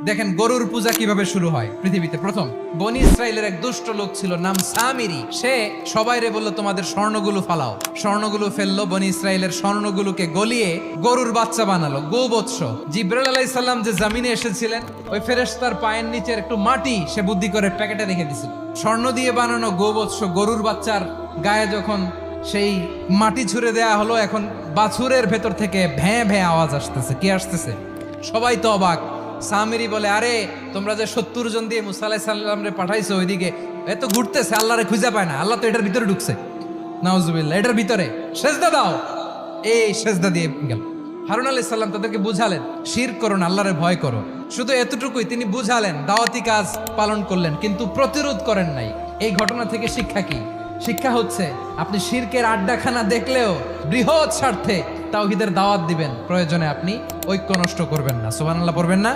দেখেন গরুর পূজা কিভাবে শুরু হয় পৃথিবীতে প্রথম। বনি ইসরায়েলের এক দুষ্ট লোক ছিল, নাম সামিরি। সে সবাইরে বলল তোমাদের স্বর্ণগুলো ফালাও। স্বর্ণগুলো ফেললো, বনি ইসরায়েলের স্বর্ণগুলোকে গলিয়ে গরুর বাচ্চা বানালো, গোবৎস। জিব্রাইল আলাইহিস সালাম যে জমিনে এসেছিলেন, ওই ফেরেশতার পায়ের নিচের একটু মাটি সে বুদ্ধি করে প্যাকেটে রেখে দিছিল। স্বর্ণ দিয়ে বানানো গোবৎস গরুর বাচ্চার গায়ে যখন সেই মাটি ছুঁড়ে দেয়া হলো, এখন বাছুরের ভেতর থেকে ভ্যাঁ ভ্যাঁ আওয়াজ আসতেছে। কি আসতেছে? সবাই তো অবাক। সামিরি বলে, আরে তোমরা যে 70 জন দিয়ে মুসা আলাইহিস সালাম রে পাঠাইছো ওইদিকে, এত ঘুরতেছে, আল্লাহরে খুঁজে পায় না, আল্লাহ তো এটার ভিতরে ঢুকছে। নাউজুবিল্লাহ, এটার ভিতরে সেজদা দাও। এই সেজদা দিয়ে গেল। হারুন আলাইহিস সালাম তাদেরকে বুঝালেন, শিরক করো না, আল্লাহরে ভয় করো। শুধু এতটুকুই তিনি বুঝালেন, দাওয়াতি কাজ পালন করলেন, কিন্তু প্রতিরোধ করেন নাই। এই ঘটনা থেকে শিক্ষা কি? শিক্ষা হচ্ছে, আপনি শিরকের আড্ডাখানা দেখলেও বৃহৎ স্বার্থে তাওহীদের দাওয়াত দিবেন, প্রয়োজনে আপনি ঐক্য নষ্ট করবেন না। সুবহানাল্লাহ পড়বেন না?